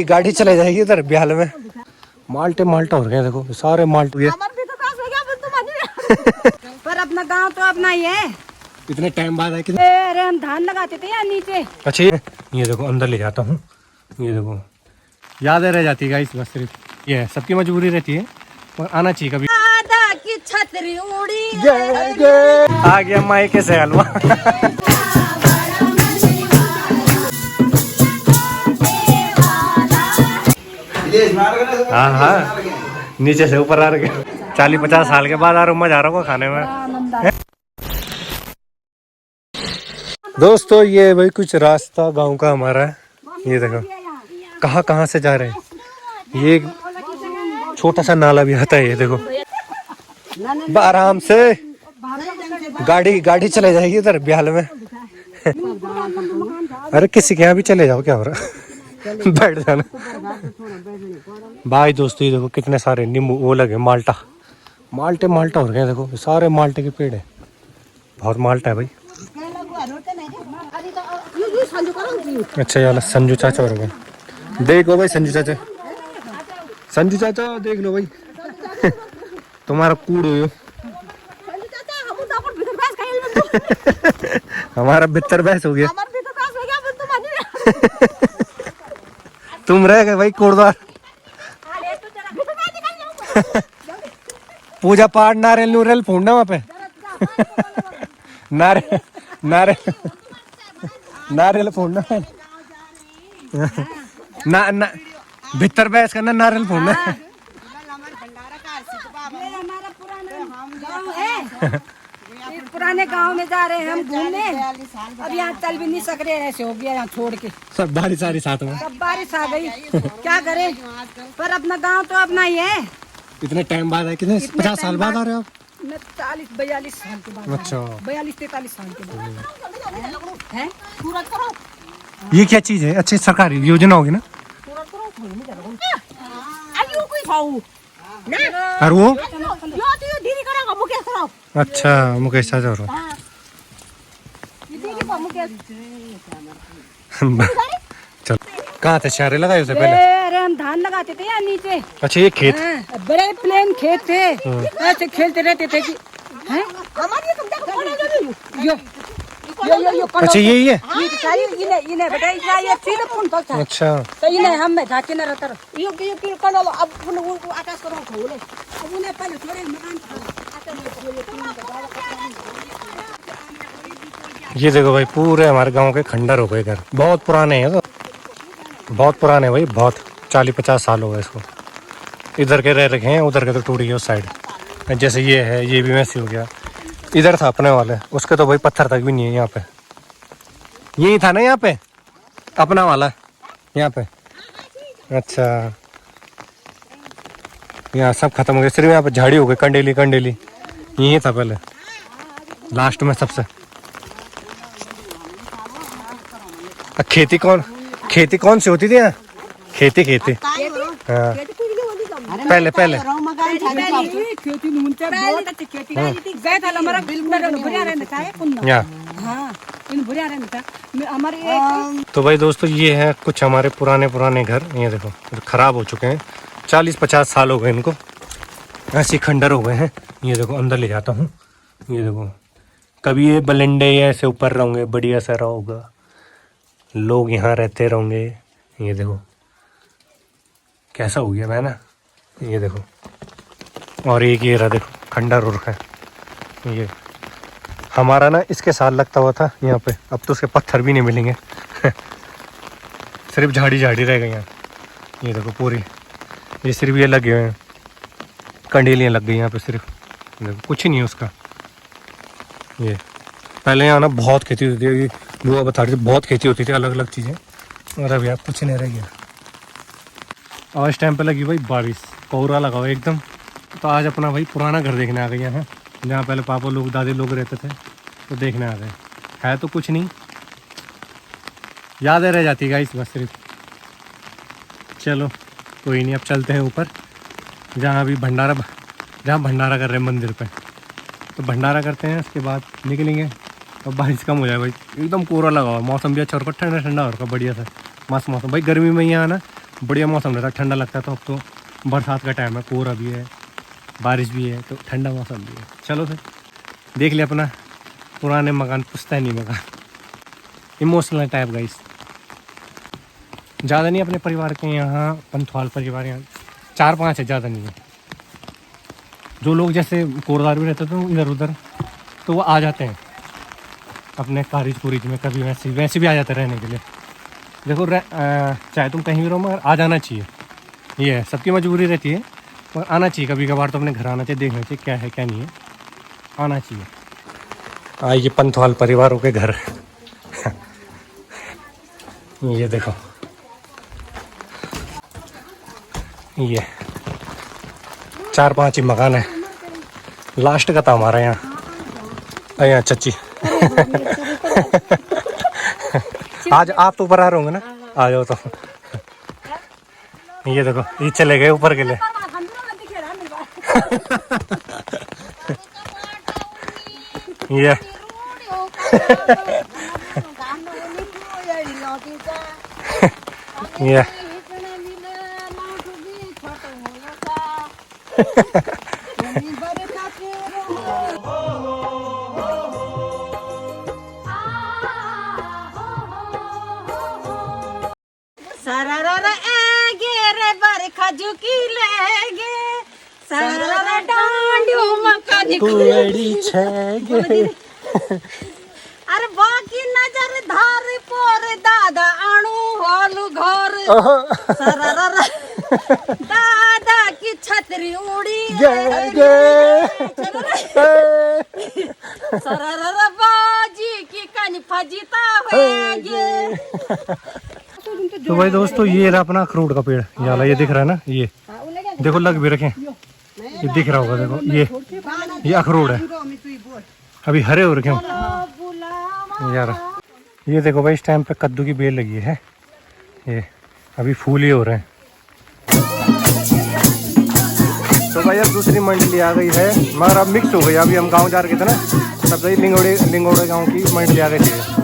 गाड़ी चले जाएगी उधर बिहाल में। माल्टे माल्टा हो गए देखो, सारे माल्ट हुए। पर अपना गांव तो अपना ही है। इतने टाइम बाद है कि अरे हम धान लगाते थे यार नीचे। अच्छा ये देखो अंदर ले जाता हूँ। ये देखो यादें रह जाती है गाइस, बस सिर्फ ये है, सबकी मजबूरी रहती है और आना चाहिए कभी। आधा की छतरी उड़ी आ गया मायके से हलवा। हाँ हाँ नीचे से ऊपर आ रहे 40-50 साल के बाद आ रहा हूँ, मजा आ रहा हूँ खाने में। दोस्तों ये भाई कुछ रास्ता गांव का हमारा है। ये देखो कहाँ कहाँ से जा रहे हैं। ये छोटा सा नाला भी आता है। ये देखो आराम से गाड़ी चले जाएगी उधर बिहाल में। अरे किसी के यहाँ भी चले जाओ, क्या हो रहा है। बैठ जाना भाई। दोस्तों ये देखो कितने सारे नींबू वो लगे, माल्टा हो गए देखो, सारे माल्टे के पेड़ है। बहुत माल्टा है भाई। अच्छा यार संजू चाचा हो गए, देखो भाई संजू चाचा देख लो भाई। तुम्हारा कूड़ हो हमारा बित्तर बहस हो गया। तुम रह गए भाई कूड़दार। पूजा पाठ नारियल फोड़ना वहाँ पे। नारियल फोड़ना ना भीतर बहस करना, नारियल फोड़ना। पुराने गांव में जा रहे हैं हम घूमने। अब यहाँ चल भी नहीं सक रहे, ऐसे हो गया यहाँ छोड़ के। सब बारिश आ रही साथ में, सब बारिश आ गई, क्या करें। पर अपना गांव तो अपना ही है। इतने टाइम बाद है, कितने 50 साल बाद आ रहे हो आप? मैं 40-42 साल के बाद। अच्छा 42-43 साल के बाद है। ये क्या चीज है? अच्छी सरकारी योजना होगी ना। और वो अच्छा मुकेश चाचा चल कहाँ थे? चारे लगाए उसे पहले? अरे हम धान लगाते थे यार नीचे। अच्छा ये खेत बड़े प्लेन खेत थे, ऐसे खेलते रहते थे कि अच्छा यही है। अच्छा तो इन्हें हम में झाके न रहता। ये देखो भाई पूरे हमारे गांव के खंडर हो गए घर, बहुत पुराने हैं। तो बहुत पुराने भाई, बहुत 40-50 साल हो गए इसको। इधर के रह रखे हैं, उधर के तो टूट गए उस साइड। जैसे ये है, ये भी वैसे हो गया। इधर था अपने वाले, उसके तो भाई पत्थर तक भी नहीं है यहाँ पे। यही था ना यहाँ पे अपना वाला, यहाँ पे। अच्छा यहाँ सब खत्म हो गया, सिर्फ यहाँ पे झाड़ी हो गई, कंडेली। यही था पहले लास्ट में सबसे। खेती कौन सी होती थी यहाँ? खेती हाँ पहले तो भाई दोस्तों ये है कुछ हमारे पुराने घर। ये देखो खराब हो चुके हैं, 40-50 साल हो गए इनको, ऐसे खंडर हो गए हैं। ये देखो अंदर ले जाता हूँ। ये देखो कभी ये बलंडे ऐसे ऊपर रहेंगे, बढ़िया सा रहा होगा, लोग यहाँ रहते रहेंगे। ये देखो कैसा हो गया मैं ना। ये देखो और एक ये रहा देखो खंडर हो रखा है। ये हमारा ना इसके साथ लगता हुआ था यहाँ पे, अब तो उसके पत्थर भी नहीं मिलेंगे। सिर्फ झाड़ी रह गई यहाँ। ये देखो पूरी ये सिर्फ ये लगे हुए हैं, कंडीलियाँ लग गई यहाँ पे सिर्फ। देखो कुछ ही नहीं है उसका। ये पहले यहाँ ना बहुत खेती होती थी, बुआ बता रही थी, बहुत खेती होती थी अलग अलग चीज़ें। और अब यहाँ कुछ नहीं रह गया। और इस टाइम पे लगी भाई बारिश, कोहरा लगा हुआ एकदम। तो आज अपना भाई पुराना घर देखने आ गए हैं, जहाँ पहले पापा लोग दादी लोग रहते थे, तो देखने आ गए। है तो कुछ नहीं, यादें रह जाती गाइस बस सिर्फ। चलो कोई नहीं, अब चलते हैं ऊपर जहाँ अभी भंडारा कर रहे हैं मंदिर पे। तो भंडारा करते हैं, उसके बाद निकलेंगे। अब बारिश कम हो जाए भाई, एकदम कोहरा लगा हुआ, मौसम भी अच्छा हो रहा, ठंडा हो रहा, बढ़िया सा मस्त मौसम। भाई गर्मी में यहाँ ना बढ़िया मौसम रहता है, ठंडा लगता है। तो अब तो बरसात का टाइम है, कोहरा भी है, बारिश भी है, तो ठंडा मौसम भी है। चलो फिर देख लिया अपना पुराने मकान, पुश्तैनी मकान, इमोशनल टाइप गाइस। ज़्यादा नहीं अपने परिवार के यहाँ, पंथवाल परिवार यहाँ 4-5 है, ज़्यादा नहीं है। जो लोग जैसे कोरदार भी रहते थे इधर उधर, तो वो आ जाते हैं अपने कारिज कुरिज में, कभी वैसे भी आ जाते रहने के लिए। देखो चाहे तुम कहीं भी रहो मगर आ जाना चाहिए, ये है, सबकी मजबूरी रहती है, मगर आना चाहिए कभी कभार। तो अपने घर आना चाहिए, देखना चाहिए क्या है क्या नहीं है, आना चाहिए। ये पंथवाल परिवारों के घर ये देखो, ये 4-5 ही मकान है, लास्ट का था हमारा यहाँ चच्ची आज आप तो ऊपर आ रहे होंगे ना, आ जाओ तो। ये देखो ये चले गए ऊपर के लिए ये ये सररर आगे रे बरखा झुकी लेगे, सररर डांडियो मकानी कुएड़ी छेगे। अरे बाकी नजर धारी पोर दादा अणु होलू घर, सररर दादा की छतरी उड़ी सररर बाजी की कन फजीता होगे। तो भाई दोस्तों ये रहा अपना अखरोट का पेड़, ये दिख रहा है ना, ये देखो लग भी रखे, ये दिख रहा होगा, देखो ये अखरोट है, अभी हरे हो रखे हैं यार। ये देखो भाई इस टाइम पे कद्दू की बेल लगी है, ये अभी फूल ही हो रहे हैं। तो भाई अब दूसरी मंडली आ गई है, मगर अब मिक्स हो गई। अभी हम गांव जा रहे थे ना, तब भाई लिंगोड़े गांव की मंडली आ गई थी।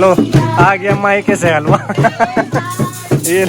लो आ गया मायके से हलवा। ये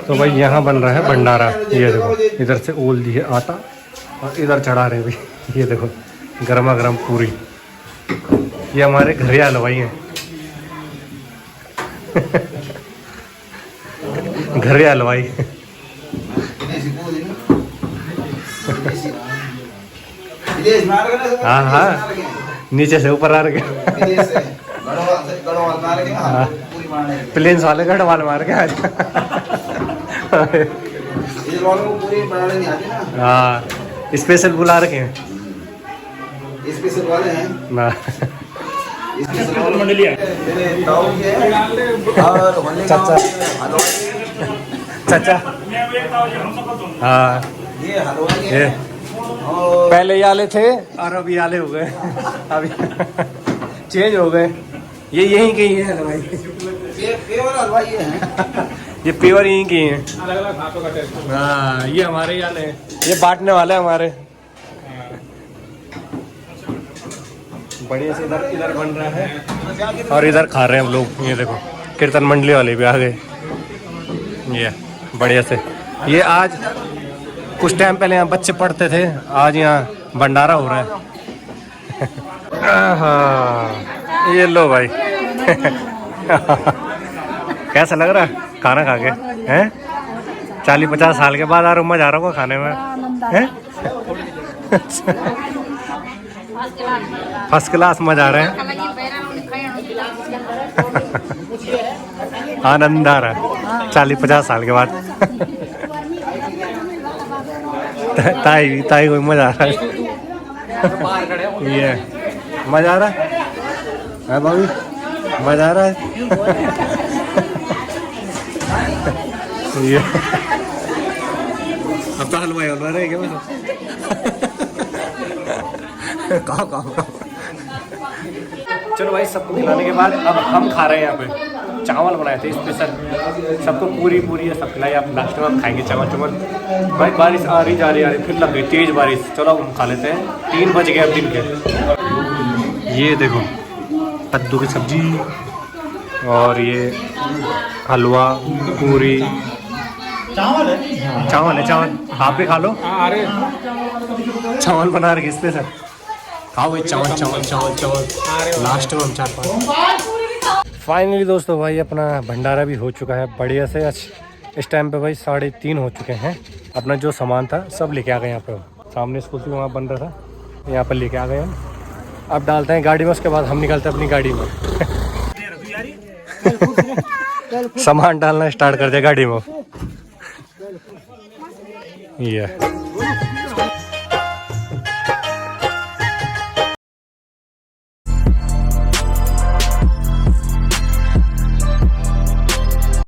तो भाई यहाँ बन रहा है भंडारा। ये देखो इधर से ओल दी है आटा और इधर चढ़ा रहे हैं भाई। ये देखो गर्मा गर्म पूरी। ये हमारे घरे हलवाई हैं। घरे हलवाई। हाँ हाँ नीचे से ऊपर आ रहे प्लेन्स वाले गढ़वाल मार के आज। हाँ स्पेशल बुला रखे हैं। स्पेशल वाले हैं ना चाचा चाचा। हाँ ये पहले ये आले थे और अभी आले हो गए। अभी चेंज हो गए। ये यहीं के ही है हलवाई। ये प्योर हलवाई है। ये प्योर यहीं के हैं। अलग-अलग हाथों का टेस्ट। हाँ ये हमारे ही आले हैं। ये बांटने वाले हैं हमारे। बढ़िया से इधर इधर बन रहा है और इधर खा रहे हैं हम लोग। ये देखो कीर्तन मंडली वाले भी आ गए। ये बढ़िया से ये आज कुछ टाइम पहले यहाँ बच्चे पढ़ते थे, आज यहाँ भंडारा हो रहा है। आहा, ये लो भाई। कैसा लग रहा है खाना खा के? हैं 40-50 साल के बाद आ रहा मजा आ रहा होगा खाने में, हैं? फर्स्ट क्लास मजा आ रहा है। आनंद आ रहा है 40-50 साल के बाद। ताई कोई मजा आ रहा है। ये मजा आ रहा है भाभी, मजा आ रहा है। ये अब तो हलवाई रहे क्या? कहो। चलो भाई, सबको खिलाने के बाद अब हम खा रहे हैं। यहाँ पे चावल बनाए थे स्पेशल, सबको पूरी सब खिलाई। अब लास्ट में हम खाएंगे चावल। भाई बारिश आ रही जा रही फिर लग गई तेज बारिश। चलो हम खा लेते हैं, 3 बज गए अब दिन के। ये देखो कद्दू की सब्जी और ये हलवा पूरी। चावल है। आप भी खा लो। अरे चावल बना रहे स्पेशल, खाओ भाई चावल। लास्ट में हम 4-5। फाइनली दोस्तों भाई अपना भंडारा भी हो चुका है बढ़िया से। इस टाइम पे भाई 3:30 हो चुके हैं। अपना जो सामान था सब लेके आ गए यहाँ पे। सामने स्कूल वहाँ बन रहा था, यहाँ पर लेके आ गए हम। अब डालते हैं गाड़ी में, उसके बाद हम निकलते हैं अपनी गाड़ी में। सामान डालना स्टार्ट कर दिया गाड़ी में। ये